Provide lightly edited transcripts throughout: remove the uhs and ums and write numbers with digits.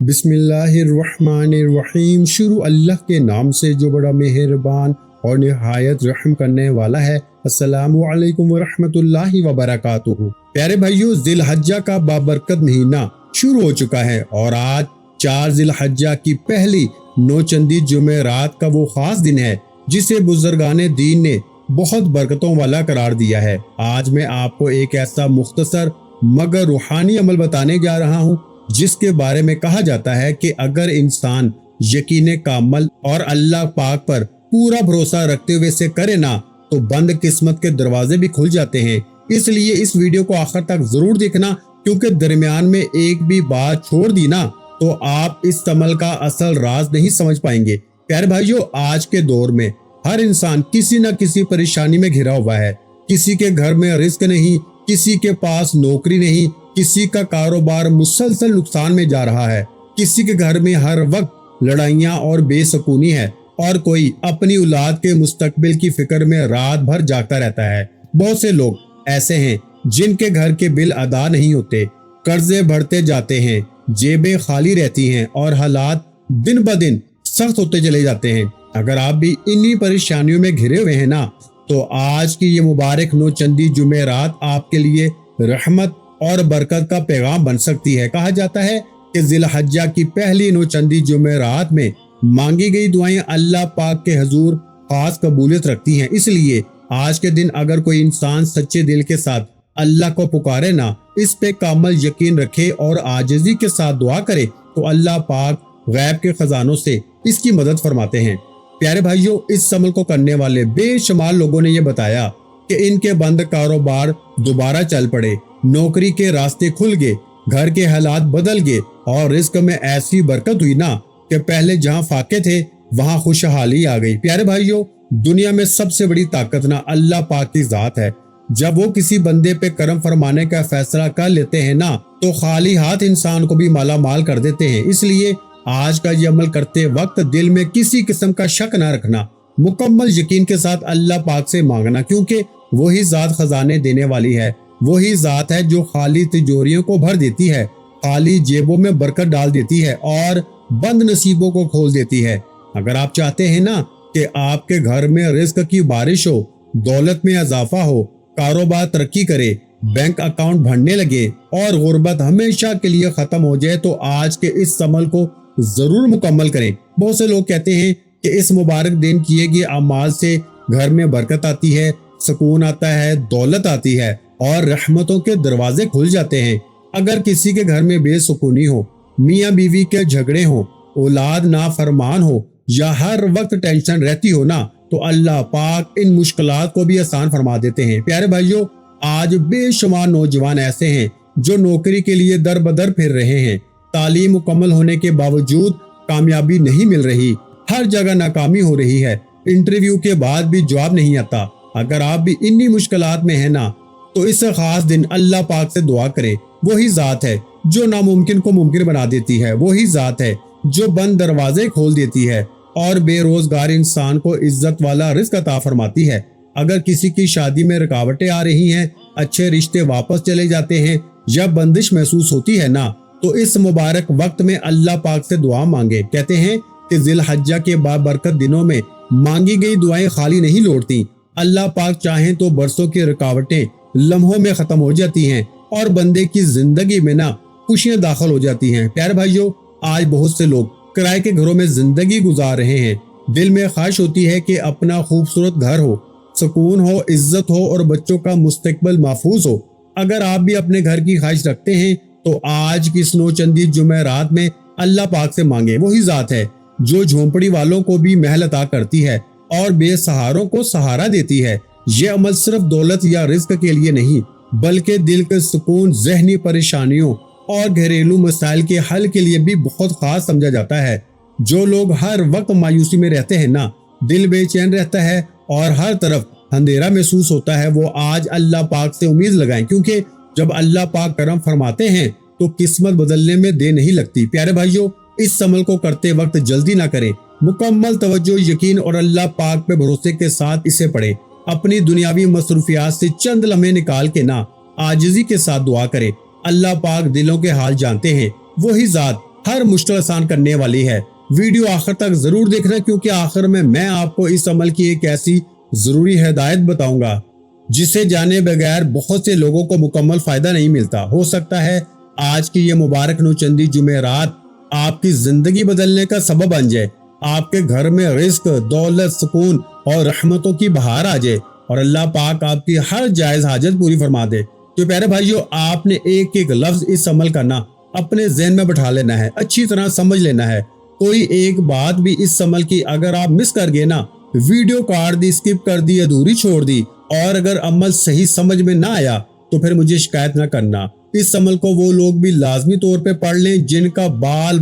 बिस्मिल्लाहिर्रहमानिर्रहीम। शुरू अल्लाह के नाम से जो बड़ा मेहरबान और निहायत रहम करने वाला है। अस्सलामु अलैकुम वरहमतुल्लाहि वबरकातुहू। प्यारे भाइयों, जिलहज्जा का बाबरकत महीना शुरू हो चुका है और आज 4 जिलहज्जा की पहली नौचंदी जुमेरात का वो खास दिन है जिसे बुजुर्गाने दीन ने बहुत बरकतों वाला करार दिया है। आज मैं आपको एक ऐसा मुख्तसर मगर रूहानी अमल बताने जा रहा हूँ जिसके बारे में कहा जाता है कि अगर इंसान यकीन कामल और अल्लाह पाक पर पूरा भरोसा रखते हुए से करे ना तो बंद किस्मत के दरवाजे भी खुल जाते हैं। इसलिए इस वीडियो को आखिर तक जरूर देखना, क्योंकि दरमियान में एक भी बात छोड़ दी ना तो आप इस अमल का असल राज नहीं समझ पाएंगे। प्यारे भाइयों, आज के दौर में हर इंसान किसी न किसी परेशानी में घिरा हुआ है। किसी के घर में रिस्क नहीं, किसी के पास नौकरी नहीं, किसी का कारोबार मुसलसल नुकसान में जा रहा है, किसी के घर में हर वक्त लड़ाइयाँ और बेसुकूनी है और कोई अपनी औलाद के मुस्तकबिल की फिक्र में रात भर जागता रहता है। बहुत से लोग ऐसे हैं जिनके घर के बिल अदा नहीं होते, कर्जे बढ़ते जाते हैं, जेबें खाली रहती हैं और हालात दिन ब दिन सख्त होते चले जाते हैं। अगर आप भी इन्हीं परेशानियों में घिरे हुए हैं ना तो आज की ये मुबारक नौचंदी जुमेरात आपके लिए रहमत और बरकत का पैगाम बन सकती है। कहा जाता है कि जिलहज्जा की पहली नौचंदी जुमेरात में मांगी गई दुआएं अल्लाह पाक के हुजूर खास कबूलियत रखती हैं। इसलिए आज के दिन अगर कोई इंसान सच्चे दिल के साथ अल्लाह को पुकारे ना, इस पे कामल यकीन रखे और आजिज़ी के साथ दुआ करे तो अल्लाह पाक गैब के खजानों से इसकी मदद फरमाते हैं। प्यारे भाइयों, इस अमल को करने वाले बेशुमार लोगों ने ये बताया कि इनके बंद कारोबार दोबारा चल पड़े, नौकरी के रास्ते खुल गए, घर के हालात बदल गए और रिस्क में ऐसी बरकत हुई ना कि पहले जहां फाके थे वहां खुशहाली आ गई। प्यारे भाइयों, दुनिया में सबसे बड़ी ताकत ना अल्लाह पाक की जात है। जब वो किसी बंदे पे करम फरमाने का फैसला कर लेते हैं ना तो खाली हाथ इंसान को भी माला माल कर देते हैं। इसलिए आज का ये अमल करते वक्त दिल में किसी किस्म का शक न रखना, मुकम्मल यकीन के साथ अल्लाह पाक से मांगना, क्योंकि वही जात खजाने देने वाली है। वही जात है जो खाली तिजोरियों को भर देती है, खाली जेबों में बरकत डाल देती है और बंद नसीबों को खोल देती है। अगर आप चाहते हैं ना कि आपके घर में रिस्क की बारिश हो, दौलत में इजाफा हो, कारोबार तरक्की करे, बैंक अकाउंट भरने लगे और गुर्बत हमेशा के लिए खत्म हो जाए तो आज के इस अमल को जरूर मुकम्मल करें। बहुत से लोग कहते हैं कि इस मुबारक दिन किए गए अमाल से घर में बरकत आती है, सुकून आता है, दौलत आती है और रहमतों के दरवाजे खुल जाते हैं। अगर किसी के घर में बेसुकूनी हो, मियाँ बीवी के झगड़े हो, औलाद नाफरमान हो या हर वक्त टेंशन रहती हो ना तो अल्लाह पाक इन मुश्किलात को भी आसान फरमा देते हैं। प्यारे भाइयों, आज बेशुमार नौजवान ऐसे हैं जो नौकरी के लिए दर बदर फिर रहे हैं। तालीम मुकम्मल होने के बावजूद कामयाबी नहीं मिल रही, हर जगह नाकामी हो रही है, इंटरव्यू के बाद भी जवाब नहीं आता। अगर आप भी इन्हीं मुश्किलात में है ना तो इस खास दिन अल्लाह पाक से दुआ करें। वही जात है जो नामुमकिन को मुमकिन बना देती है, वही जात है जो बंद दरवाजे खोल देती है और बेरोजगार इंसान को इज्जत वाला रिस्क अता फरमाती है। अगर किसी की शादी में रुकावटें आ रही हैं, अच्छे रिश्ते वापस चले जाते हैं या बंदिश महसूस होती है ना तो इस मुबारक वक्त में अल्लाह पाक से दुआ मांगे। कहते हैं कि जिलहज्जा के बाबरकत दिनों में मांगी गई दुआएं खाली नहीं लौटती। अल्लाह पाक चाहें तो बरसों की रुकावटें लम्हों में खत्म हो जाती हैं और बंदे की जिंदगी में ना खुशियां दाखिल हो जाती हैं। प्यारे भाइयों, आज बहुत से लोग किराए के घरों में जिंदगी गुजार रहे हैं। दिल में ख्वाहिश होती है कि अपना खूबसूरत घर हो, सुकून हो, इज्जत हो और बच्चों का मुस्तकबिल महफूज हो। अगर आप भी अपने घर की ख्वाहिश रखते हैं तो आज की इस नौचंदी जुमेरात में अल्लाह पाक से मांगे। वही जात है जो झोंपड़ी वालों को भी महल अता करती है और बेसहारों को सहारा देती है। ये अमल सिर्फ दौलत या रिस्क के लिए नहीं बल्कि दिल के सुकून, जहनी परेशानियों और घरेलू मसाइल के हल के लिए भी बहुत खास समझा जाता है। जो लोग हर वक्त मायूसी में रहते हैं ना, दिल बेचैन रहता है और हर तरफ अंधेरा महसूस होता है, वो आज अल्लाह पाक से उम्मीद लगाएं, क्योंकि जब अल्लाह पाक करम फरमाते हैं तो किस्मत बदलने में देर नहीं लगती। प्यारे भाइयों, इस अमल को करते वक्त जल्दी ना करें, मुकम्मल तवज्जो, यकीन और अल्लाह पाक पे भरोसे के साथ इसे पढ़ें। अपनी दुनियावी मसरूफियात से चंद लम्हे निकाल के ना आजिज़ी के साथ दुआ करें। अल्लाह पाक दिलों के हाल जानते हैं। वही जात ہر مشکل آسان کرنے والی ہے۔ ویڈیو آخر تک ضرور دیکھنا کیونکہ آخر میں آپ کو اس عمل کی ایک ایسی ضروری ہدایت بتاؤں گا جسے جانے بغیر بہت سے لوگوں کو مکمل فائدہ نہیں ملتا۔ ہو سکتا ہے آج کی یہ مبارک نوچندی جمعرات آپ کی زندگی بدلنے کا سبب بن جائے، آپ کے گھر میں رزق، دولت، سکون اور رحمتوں کی بہار آ جائے اور اللہ پاک آپ کی ہر جائز حاجت پوری فرما دے۔ تو پیارے بھائیو، آپ نے ایک ایک لفظ اس عمل کرنا اپنے ذہن میں بٹھا لینا ہے، اچھی طرح سمجھ لینا ہے۔ کوئی ایک بات بھی اس عمل کی اگر آپ مس کر گئے نا، ویڈیو کاٹ دی، سکپ کر دی، ادھوری چھوڑ دی اور اگر عمل صحیح سمجھ میں نہ آیا تو پھر مجھے شکایت نہ کرنا۔ اس عمل کو وہ لوگ بھی لازمی طور پہ پڑھ لیں جن کا بال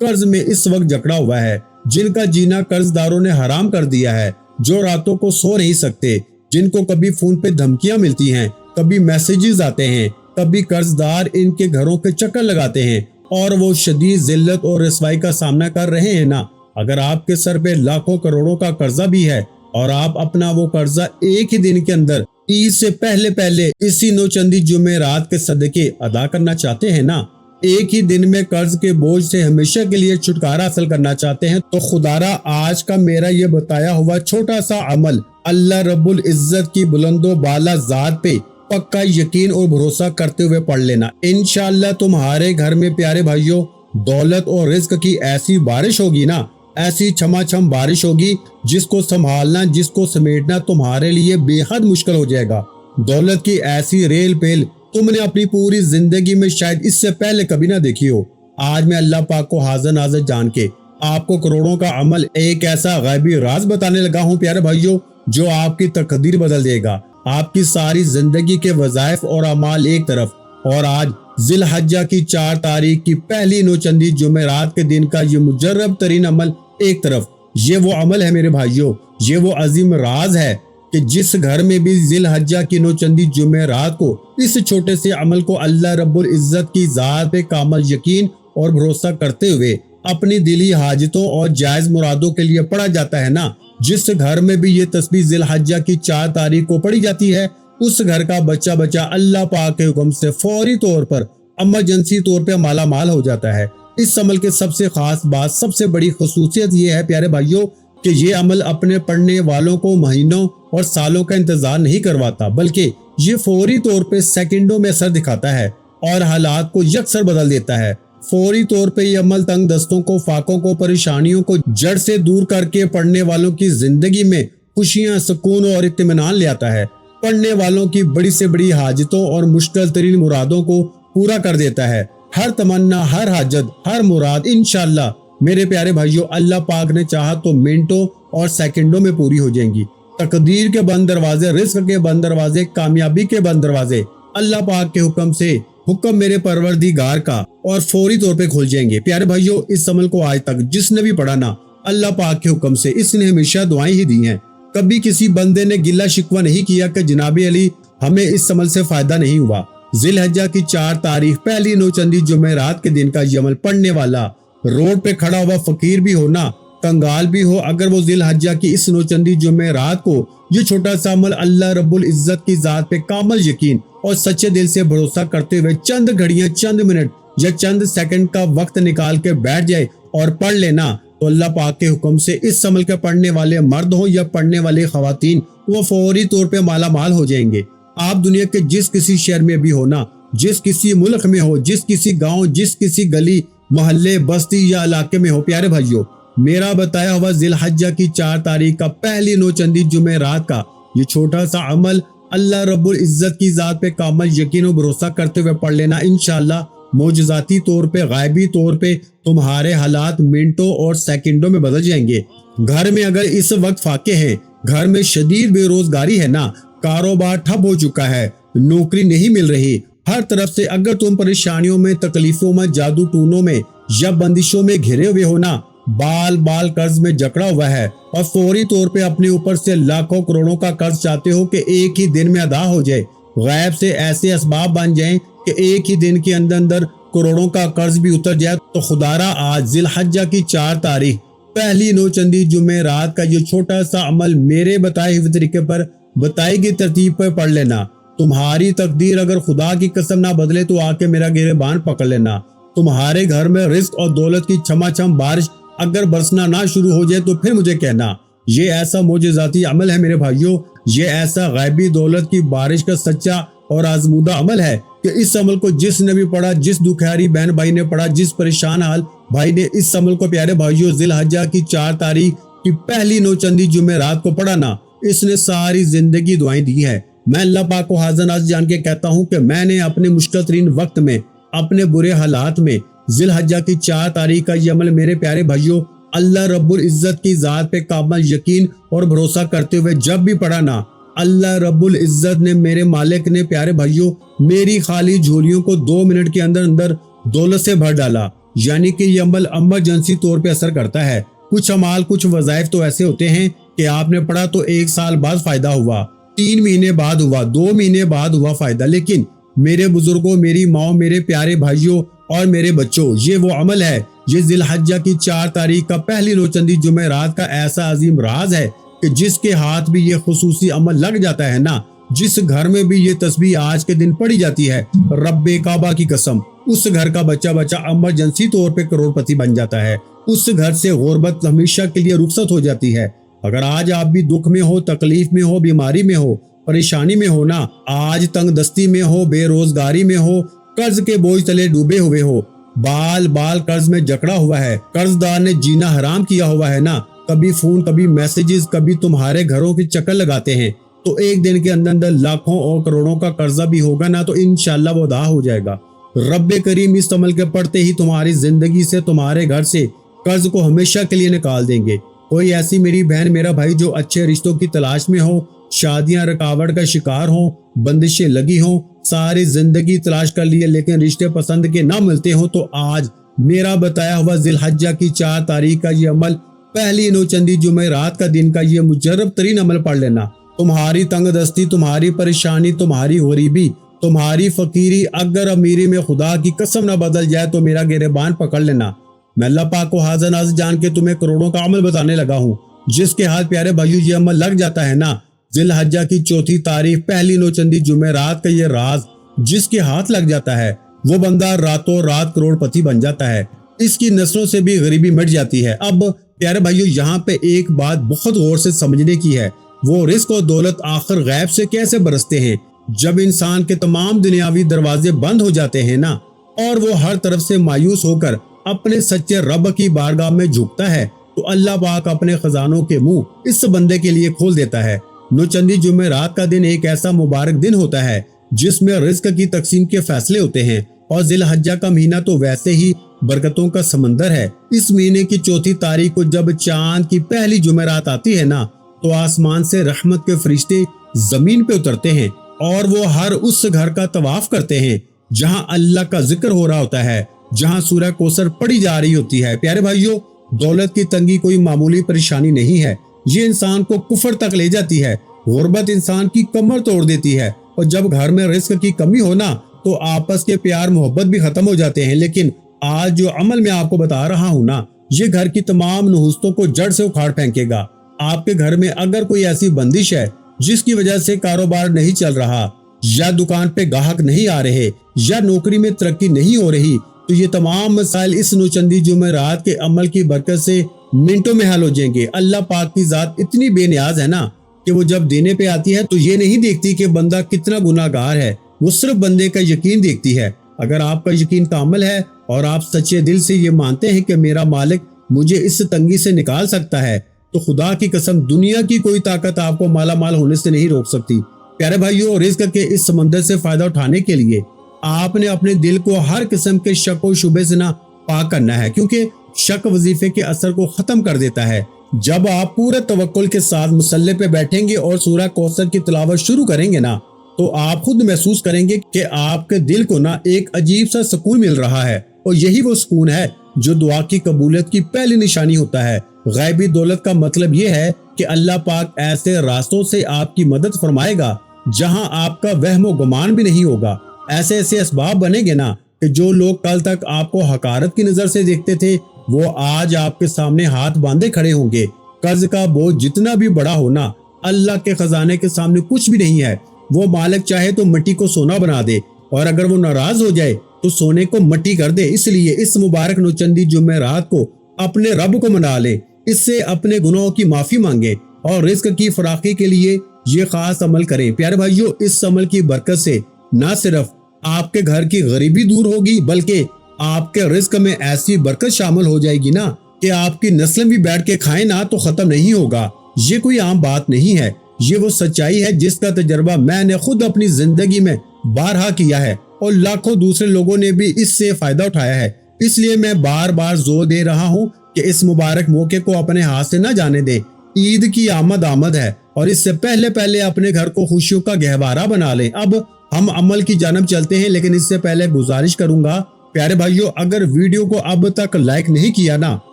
قرض میں اس وقت جکڑا ہوا ہے، جن کا جینا قرض داروں نے حرام کر دیا ہے، جو راتوں کو سو نہیں سکتے، جن کو کبھی فون پہ دھمکیاں ملتی ہیں، کبھی میسیجز آتے ہیں، کبھی قرض دار ان کے گھروں کے چکر لگاتے ہیں اور وہ شدید ذلت اور رسوائی کا سامنا کر رہے ہیں نا۔ اگر آپ کے سر پہ لاکھوں کروڑوں کا قرضہ بھی ہے اور آپ اپنا وہ قرضہ ایک ہی دن کے اندر عید سے پہلے اسی نوچندی جمعرات کے صدقے ادا کرنا چاہتے ہیں نا، ایک ہی دن میں قرض کے بوجھ سے ہمیشہ کے لیے چھٹکارا حاصل کرنا چاہتے ہیں، تو خدارا آج کا میرا یہ بتایا ہوا چھوٹا سا عمل اللہ رب العزت کی بلند و بالا ذات پہ پکا یقین اور بھروسہ کرتے ہوئے پڑھ لینا۔ انشاءاللہ تمہارے گھر میں پیارے بھائیوں دولت اور رزق کی ایسی بارش ہوگی نا، ایسی چھما چھم بارش ہوگی جس کو سنبھالنا، جس کو سمیٹنا تمہارے لیے بے حد مشکل ہو جائے گا۔ دولت کی ایسی ریل پیل تم نے اپنی پوری زندگی میں شاید اس سے پہلے کبھی نہ دیکھی ہو۔ آج میں اللہ پاک کو حاضر ناظر جان کے آپ کو کروڑوں کا عمل، ایک ایسا غیبی راز بتانے لگا ہوں پیارے بھائیوں جو آپ کی تقدیر بدل دے گا۔ آپ کی ساری زندگی کے وظائف اور اعمال ایک طرف، اور آج ذی الحجہ کی 4 تاریخ کی پہلی نوچندی جمعرات کے دن کا یہ مجرب ترین عمل ایک طرف، یہ وہ عمل ہے میرے بھائیوں، یہ وہ عظیم راز ہے کہ جس گھر میں بھی ذی الحجہ کی نوچندی جمعرات کو اس چھوٹے سے عمل کو اللہ رب العزت کی ذات پہ کامل یقین اور بھروسہ کرتے ہوئے اپنی دلی حاجتوں اور جائز مرادوں کے لیے پڑھا جاتا ہے نا، جس گھر میں بھی یہ تسبیح ذی الحجہ کی 4 تاریخ کو پڑھی جاتی ہے، اس گھر کا بچہ اللہ پاک کے حکم سے فوری طور پر ایمرجنسی طور پہ مالا مال ہو جاتا ہے۔ اس عمل کے سب سے خاص بات، سب سے بڑی خصوصیت یہ ہے پیارے بھائیوں کہ یہ عمل اپنے پڑھنے والوں کو مہینوں اور سالوں کا انتظار نہیں کرواتا، بلکہ یہ فوری طور پہ سیکنڈوں میں اثر دکھاتا ہے اور حالات کو یکسر بدل دیتا ہے۔ فوری طور پہ یہ عمل تنگ دستوں کو، فاقوں کو، پریشانیوں کو جڑ سے دور کر کے پڑھنے والوں کی زندگی میں خوشیاں، سکون اور اطمینان لے آتا ہے، پڑھنے والوں کی بڑی سے بڑی حاجتوں اور مشکل ترین مرادوں کو پورا کر دیتا ہے۔ ہر تمنا، ہر حاجت، ہر مراد انشاءاللہ میرے پیارے بھائیوں اللہ پاک نے چاہا تو منٹوں اور سیکنڈوں میں پوری ہو جائیں گی۔ تقدیر کے بند دروازے، رزق کے بند دروازے، کامیابی کے بند دروازے اللہ پاک کے حکم سے، حکم میرے پروردگار کا، اور فوری طور پہ کھل جائیں گے۔ پیارے بھائیوں اس عمل کو آج تک جس نے بھی پڑھا نا، اللہ پاک کے حکم سے اس نے ہمیشہ دعائیں ہی دی ہیں، کبھی کسی بندے نے گلہ شکوہ نہیں کیا کہ جناب علی ہمیں اس عمل سے فائدہ نہیں ہوا۔ ذی الحجہ کی 4 تاریخ پہلی نوچندی جمعرات کے دن کا یہ عمل پڑھنے والا روڈ پہ کھڑا ہوا فقیر بھی ہو نا، کنگال بھی ہو، اگر وہ ذی الحجہ کی اس نوچندی جمعرات کو یہ چھوٹا سا عمل اللہ رب العزت کی ذات پہ کامل یقین اور سچے دل سے بھروسہ کرتے ہوئے چند گھڑیاں، چند منٹ یا چند سیکنڈ کا وقت نکال کے بیٹھ جائے اور پڑھ لینا، تو اللہ پاک کے حکم سے اس عمل کے پڑھنے والے مرد ہوں یا پڑھنے والے خواتین، وہ فوری طور پہ مالا مال ہو جائیں گے۔ آپ دنیا کے جس کسی شہر میں بھی ہونا، جس کسی ملک میں ہو، جس کسی گاؤں، جس کسی گلی محلے، بستی یا علاقے میں ہو، پیارے بھائیوں میرا بتایا ہوا ذی الحجہ کی 4 تاریخ کا پہلی نوچندی جمعرات کا یہ چھوٹا سا عمل اللہ رب العزت کی ذات پہ کامل یقین و بھروسہ کرتے ہوئے پڑھ لینا، انشاءاللہ معجزاتی طور پہ، غائبی طور پہ تمہارے حالات منٹوں اور سیکنڈوں میں بدل جائیں گے۔ گھر میں اگر اس وقت فاقے ہیں، گھر میں شدید بے روزگاری ہے نا، کاروبار ٹھپ ہو چکا ہے، نوکری نہیں مل رہی، ہر طرف سے اگر تم پریشانیوں میں، تکلیفوں میں، جادو ٹونوں میں یا بندشوں میں گھرے ہوئے ہو نا، بال قرض میں جکڑا ہوا ہے اور فوری طور پہ اپنے اوپر سے لاکھوں کروڑوں کا قرض چاہتے ہو کہ ایک ہی دن میں ادا ہو جائے، غیب سے ایسے اسباب بن جائیں کہ ایک ہی دن کے اندر کروڑوں کا قرض بھی اتر جائے، تو خدارا آج ذی الحجہ کی 4 تاریخ پہلی نوچندی جمعرات کا یہ چھوٹا سا عمل میرے بتائے ہوئے طریقے پر، بتائی گئی ترتیب پر پڑھ لینا۔ تمہاری تقدیر اگر خدا کی قسم نہ بدلے تو آ کے میرا گریبان پکڑ لینا، तुम्हारे घर में रिस्क और दौलत की छमाछम बारिश अगर बरसना ना शुरू हो जाए तो फिर मुझे कहना। ये ऐसा मोजज़ाती अमल है मेरे भाइयों, ये ऐसा गैबी दौलत की बारिश का सच्चा और आजमूदा अमल है कि इस अमल को जिसने भी पढ़ा, जिस दुखियारी बहन भाई ने पढ़ा, जिस परेशान हाल भाई ने इस अमल को प्यारे भाइयों ज़िलहज्जा की 4 तारीख की पहली नौचंदी जुमे रात को पढ़ा ना, इसने सारी जिंदगी दुआएं दी है। मैं अल्लाह पाक को हाज़िर नाज़िर जान के कहता हूँ कि मैंने अपने मुश्किल तरीन वक्त में, अपने बुरे हालात में ज़िलहज्जा की 4 तारीख का ये अमल मेरे प्यारे भाइयों अल्लाह रब्बुल इज्जत की ज़ात पे कामल यकीन और भरोसा करते हुए जब भी पढ़ा ना, अल्लाह रब्बुल इज्जत ने, मेरे मालिक ने प्यारे भाइयों मेरी खाली झोलियों को 2 मिनट के अंदर अंदर दौलत से भर डाला। यानी कि ये अमल इमरजेंसी तौर पे असर करता है। कुछ अमाल, कुछ वज़ाइफ तो ऐसे होते हैं कि आपने पढ़ा तो 1 साल बाद फायदा हुआ, 3 महीने बाद हुआ, 2 महीने बाद हुआ फायदा। लेकिन मेरे बुजुर्गों, मेरी माओ, मेरे प्यारे भाइयों और मेरे बच्चों, ये वो अमल है, ये ज़िलहज्जा की 4 तारीख का पहली नौचंदी जुमे रात का ऐसा अजीम राज है कि जिसके हाथ भी ये खुसूसी अमल लग जाता है ना, जिस घर में भी ये तस्बीह आज के दिन पढ़ी जाती है, रब्बे काबा की कसम, उस घर का बच्चा इमरजेंसी तौर पे करोड़पति बन जाता है। उस घर से गुर्बत हमेशा के लिए रुखसत हो जाती है। अगर आज आप भी दुख में हो, तकलीफ में हो, बीमारी में हो, परेशानी में हो ना, आज तंग दस्ती में हो, बेरोजगारी में हो, कर्ज के बोझ तले डूबे हुए हो, बाल बाल कर्ज में जकड़ा हुआ है, कर्जदार ने जीना हराम किया हुआ है ना, कभी फोन, कभी मैसेजेस, कभी तुम्हारे घरों के चक्कर लगाते हैं, तो एक दिन के अंदर अंदर लाखों और करोड़ों का कर्जा भी होगा ना, तो इंशाल्लाह वो अदा हो जाएगा। रब्बे करीम इस अमल के पढ़ते ही तुम्हारी जिंदगी से, तुम्हारे घर से कर्ज को हमेशा के लिए निकाल देंगे। कोई ऐसी मेरी बहन, मेरा भाई जो अच्छे रिश्तों की तलाश में हो, शादियां रुकावट का शिकार हो, बंदिशें लगी हो, सारी जिंदगी तलाश कर लिए लेकिन रिश्ते पसंद के ना मिलते हो, तो आज मेरा बताया हुआ ज़िलहज्जा की 4 तारीख का ये अमल, पहली नौचंदी जुमे रात का दिन का ये मुजर्रब तरीन अमल पढ़ लेना। तुम्हारी तंगदस्ती, तुम्हारी परेशानी, तुम्हारी गरीबी, तुम्हारी फकीरी अगर अमीरी में खुदा की कसम न बदल जाए तो मेरा गिरबान पकड़ लेना। मैं अल्लाह पाक को हाज़िर नाज़िर जान के तुम्हें करोड़ों का अमल बताने लगा हूँ, जिसके हाथ प्यारे भाइयों ये अमल लग जाता है ना, ज़िलहज्जा की 4 तारीख पहली नौचंदी जुमे रात का ये राज जिसके हाथ लग जाता है, वो बंदा रातों रात करोड़पति बन जाता है। इसकी नस्लों से भी गरीबी मिट जाती है। अब प्यारे भाइयों यहाँ पे एक बात बहुत गौर से समझने की है, वो रिस्क और दौलत आखिर गैब से कैसे बरसते हैं। जब इंसान के तमाम दुनियावी दरवाजे बंद हो जाते हैं ना, और वो हर तरफ से मायूस होकर अपने सच्चे रब की बारगाह में झुकता है, तो अल्लाह पाक अपने खजानों के मुंह इस बंदे के लिए खोल देता है। नौचंदी जुमे रात का दिन एक ऐसा मुबारक दिन होता है जिसमें रिस्क की तकसीम के फैसले होते हैं, और ज़िलहज्जा का महीना तो वैसे ही बरकतों का समंदर है। इस महीने की 4 तारीख को जब चांद की पहली जुमेरात आती है ना, तो आसमान से रहमत के फरिश्ते जमीन पे उतरते हैं और वो हर उस घर का तवाफ करते हैं जहां अल्लाह का जिक्र हो रहा होता है, जहां सूरह कौसर पढ़ी जा रही होती है। प्यारे भाइयों, दौलत की तंगी कोई मामूली परेशानी नहीं है, ये इंसान को कुफर तक ले जाती है। गुर्बत इंसान की कमर तोड़ देती है, और जब घर में रिस्क की कमी हो ना, तो आपस के प्यार मोहब्बत भी खत्म हो जाते हैं। लेकिन आज जो अमल मैं आपको बता रहा हूँ ना, ये घर की तमाम नुहुस्तों को जड़ से उखाड़ फेंकेगा। आपके घर में अगर कोई ऐसी बंदिश है जिसकी वजह से कारोबार नहीं चल रहा, या दुकान पे ग्राहक नहीं आ रहे, या नौकरी में तरक्की नहीं हो रही, तो ये तमाम मसाइल इस नौचंदी जुमेरात के अमल की बरकत से मिनटों में हल हो जाएंगे। अल्लाह पाक की जात इतनी बेनियाज है ना कि वो जब देने पे आती है तो ये नहीं देखती कि बंदा कितना गुनाहगार है, वो सिर्फ बंदे का यकीन देखती है। अगर आपका यकीन कामिल है और आप सच्चे दिल से ये मानते हैं कि मेरा मालिक मुझे इस तंगी से निकाल सकता है, तो खुदा की कसम दुनिया की कोई ताकत आपको माला माल होने से नहीं रोक सकती। प्यारे भाइयों, रिस्क के इस समंदर से फायदा उठाने के लिए आपने अपने दिल को हर किस्म के शक और शुबे से ना पाक करना है, क्योंकि शक वजीफे के असर को खत्म कर देता है। जब आप पूरे तवक्कुल के साथ मुसल्ले पे बैठेंगे और सूरह कौसर की तिलावत शुरू करेंगे ना, तो आप खुद महसूस करेंगे कि आपके दिल को ना एक अजीब सा सुकून मिल रहा है, और यही वो सुकून है जो दुआ की कबूलियत की पहली निशानी होता है। गैबी दौलत का मतलब ये है कि अल्लाह पाक ऐसे रास्तों से आपकी मदद फरमाएगा जहां आपका वहम गुमान भी नहीं होगा। ऐसे ऐसे असबाब बनेंगे ना कि जो लोग कल तक आपको हकारत की नजर से देखते थे, वो आज आपके सामने हाथ बांधे खड़े होंगे। कर्ज का बोझ जितना भी बड़ा होना, अल्लाह के खजाने के सामने कुछ भी नहीं है। वो मालिक चाहे तो मिट्टी को सोना बना दे, और अगर वो नाराज हो जाए तो सोने को मट्टी कर दे। इसलिए इस मुबारक नौचंदी जुमेरात को अपने रब को मना ले, इससे अपने गुनाहों की माफी मांगे और रिस्क की फराखी के लिए ये खास अमल करें। प्यारे भाइयों, इस अमल की बरकत से न सिर्फ आपके घर की गरीबी दूर होगी बल्कि आपके रिस्क में ऐसी बरकत शामिल हो जाएगी ना कि आपकी नस्लें भी बैठ के खाएं ना तो खत्म नहीं होगा। ये कोई आम बात नहीं है, ये वो सच्चाई है जिसका तजर्बा मैंने खुद अपनी जिंदगी में बारहा किया है और लाखों दूसरे लोगों ने भी इससे फायदा उठाया है। इसलिए मैं बार बार जोर दे रहा हूँ कि इस मुबारक मौके को अपने हाथ से न जाने दें। ईद की आमद है और इससे पहले पहले अपने घर को खुशियों का गहवारा बना लें। अब हम अमल की जानब चलते हैं, लेकिन इससे पहले गुजारिश करूंगा प्यारे भाइयों, अगर वीडियो को अब तक लाइक नहीं किया ना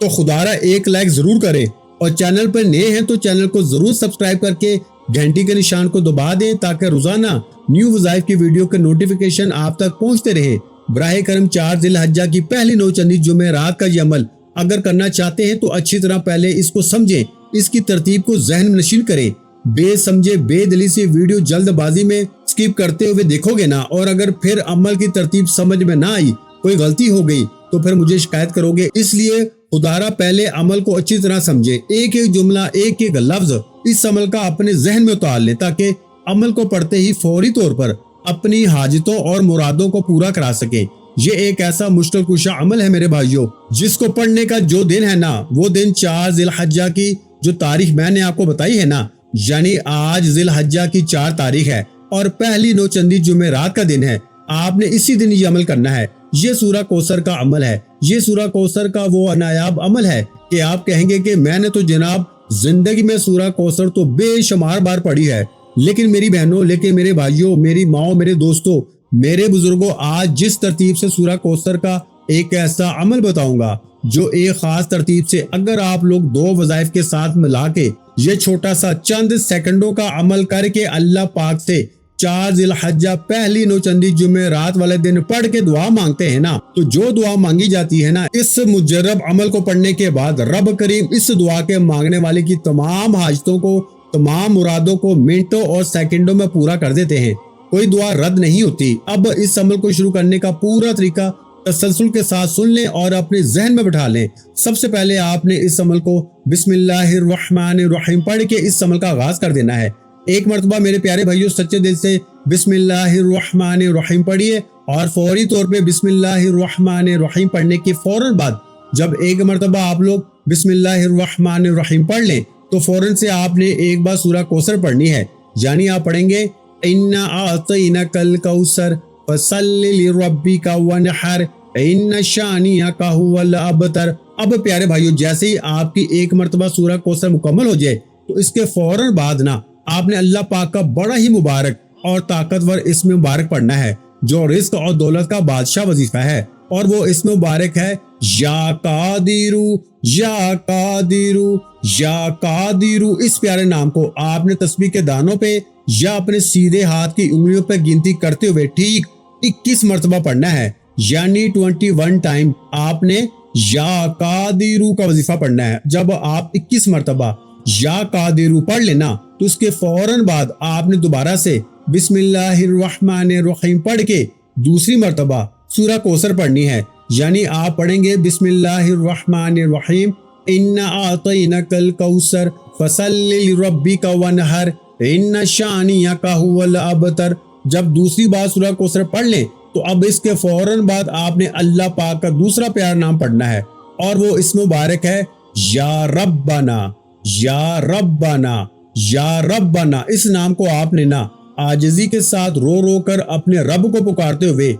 तो खुदारा एक लाइक जरूर करें और चैनल पर नए हैं तो चैनल को जरूर सब्सक्राइब करके घंटी के निशान को दबा दें ताकि रोजाना न्यू वज़ाइफ की वीडियो के नोटिफिकेशन आप तक पहुंचते रहे। बराह करम 4 ज़िल-हज्जा की पहली नौचंदी जुमेरात का ये अमल अगर करना चाहते हैं तो अच्छी तरह पहले इसको समझें, इसकी तरतीब को जहन में नशीन करें। बेसमझे बेदिली से वीडियो जल्दबाजी में स्किप करते हुए देखोगे ना और अगर फिर अमल की तरतीब समझ में ना आई, कोई गलती हो गई तो फिर मुझे शिकायत करोगे। इसलिए खुदारा पहले अमल को अच्छी तरह समझे, एक एक जुमला एक एक लफ्ज इस अमल का अपने जहन में उतार ले ताकि अमल को पढ़ते ही फौरी तौर पर अपनी हाजतों और मुरादों को पूरा करा सके। ये एक ऐसा मुश्किल कुशा अमल है मेरे भाइयों, जिसको पढ़ने का जो दिन है ना वो दिन 4 ज़िल-हज्जा की जो तारीख मैंने आपको बताई है ना, यानी आज ज़िल-हज्जा की 4 तारीख है और पहली नौचंदी जुमेरात का दिन है। आपने इसी दिन ये अमल करना है। ये सूरह कौसर का अमल है। ये सूरह कौसर का वो नायाब अमल है कि आप कहेंगे कि मैंने तो जनाब जिंदगी में सूरह कौसर तो बेशुमार बार पढ़ी है, लेकिन मेरी बहनों, लेकिन मेरे भाइयों, मेरी माओ, मेरे दोस्तों, मेरे बुजुर्गों, आज जिस तरतीब से सूरह कौसर का एक ऐसा अमल बताऊंगा जो एक खास तरतीब से अगर आप लोग 2 वज़ाइफ के साथ मिला के ये छोटा सा चंद सेकंडों का अमल करके अल्लाह पाक से 4 ज़िल-हज्जा पहली नौचंदी जुमेरात वाले दिन पढ़ के दुआ मांगते हैं ना, तो जो दुआ मांगी जाती है ना, इस मुजर्रब अमल को पढ़ने के बाद रब करीम इस दुआ के मांगने वाले की तमाम हाजतों को, तमाम मुरादों को मिनटों और सेकंडों में पूरा कर देते हैं। कोई दुआ रद्द नहीं होती। अब इस अमल को शुरू करने का पूरा तरीका तसलसल के साथ सुन लें और अपने जहन में बिठा लें। सबसे पहले आपने इस अमल को बिस्मिल्लाहिर्रहमानिर्रहीम पढ़ के इस अमल का आगाज कर देना है। एक मरतबा मेरे प्यारे भाइयों सच्चे दिल से बिस्मिल्लाहिर्रहमानिर्रहीम पढ़िए और फौरी तौर पे बिस्मिल्लाहिर्रहमानिर्रहीम पढ़ने के फौरन बाद जब एक मरतबा आप लोग बिस्मिल्लाहिर्रहमानिर्रहीम पढ़ लें तो फौरन से आपने एक बार सूरह कौसर पढ़नी है। यानी आप पढ़ेंगे इन्ना आतैनकल कौसर फसल्लि लिरब्बिका वनहर इन्ना शानिअका हुवल अबतर। अब प्यारे भाइयों, जैसे ही आपकी एक मरतबा सूरह कौसर मुकम्मल हो जाए तो इसके फौरन बाद ना आपने अल्लाह पाक का बड़ा ही मुबारक और ताकतवर इसमें मुबारक पढ़ना है जो रिस्क और दौलत का बादशाह वजीफा है, और वो इसमें मुबारक है या कादिरू या कादिरू या कादिरू। इस प्यारे नाम को आपने तस्बीह के दानों पे या अपने सीधे हाथ की उंगलियों पर गिनती करते हुए ठीक 21 मरतबा पढ़ना है, यानी 21 टाइम आपने या कादिरू का वजीफा पढ़ना है। जब आप 21 मरतबा या कादिरू पढ़ लेना तो उसके फौरन बाद आपने दोबारा से बिस्मिल्लाहिर्रहमानिर्रहीम पढ़ के दूसरी मरतबा सूरह कौसर पढ़नी है। यानी आप पढ़ेंगे बिस्मिल्लाहिर्रहमानिर्रहीम इन्ना आतैनकल कौसर फसल्लि लिरब्बिका वनहर इन्ना शानिअका हुवल अबतर। जब दूसरी बार सूरह कौसर पढ़ लें तो अब इसके फौरन बाद आपने अल्लाह पाक का दूसरा प्यारा नाम पढ़ना है और वो इसमें मुबारक है या रब्बना या रब्बना या रब्बना। इस नाम को आपने ना आजिज़ी के साथ रो रो कर अपने रब को पुकारते हुए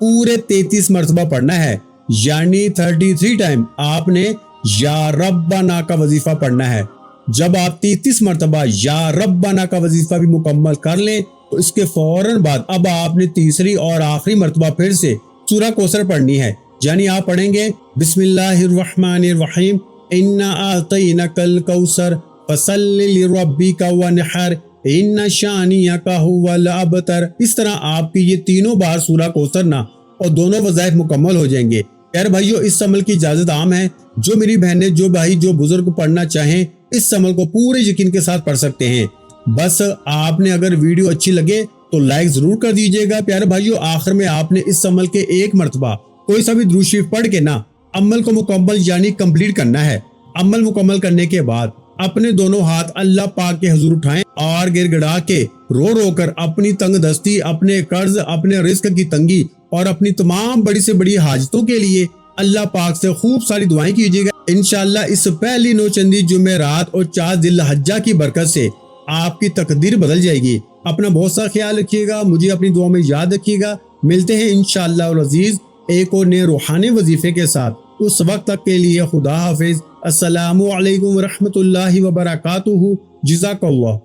पूरे 33 मरतबा पढ़ना है, यानी 33 टाइम आपने या रब्बना का वजीफा पढ़ना है। जब आप 33 मरतबा या रब्बना का वजीफा भी मुकम्मल कर लें तो इसके फौरन बाद अब आपने तीसरी और आखिरी मरतबा फिर से सूरह कौसर पढ़नी है। यानी आप पढ़ेंगे बिस्मिल्लाहिर्रहमानिर्रहीम इन्ना आतैनकल कौसर फसल्लि लिरब्बिका वनहर इन्ना शानिअका हुवल अबतर। इस तरह आपकी ये तीनों बार सूरह कौसर ना और दोनों वज़ाइफ मुकम्मल हो जाएंगे। यार भाइयों, इस अमल की इजाजत आम है। जो मेरी बहनें, जो भाई, जो बुजुर्ग पढ़ना चाहें इस अमल को पूरे यकीन के साथ पढ़ सकते हैं। बस आपने अगर वीडियो अच्छी लगे تو لائک ضرور کر دیجئے گا۔ پیارے بھائیو، آخر میں آپ نے اس عمل کے ایک مرتبہ کوئی سا بھی درود شریف پڑھ کے نا عمل کو مکمل یعنی کمپلیٹ کرنا ہے۔ عمل مکمل کرنے کے بعد اپنے دونوں ہاتھ اللہ پاک کے حضور اٹھائیں اور گر گڑا کے رو رو کر اپنی تنگ دستی، اپنے قرض، اپنے رزق کی تنگی اور اپنی تمام بڑی سے بڑی حاجتوں کے لیے اللہ پاک سے خوب ساری دعائیں کیجیے گا۔ انشاءاللہ اس پہلی نوچندی جمعرات اور 4 ذی الحجہ کی برکت سے آپ کی تقدیر بدل جائے گی۔ اپنا بہت سا خیال رکھیے گا، مجھے اپنی دعا میں یاد رکھیے گا۔ ملتے ہیں انشاءاللہ العزیز ایک اور نئے روحانی وظیفے کے ساتھ۔ اس وقت تک کے لیے خدا حافظ۔ السلام علیکم ورحمۃ اللہ وبرکاتہ۔ جزاک اللہ۔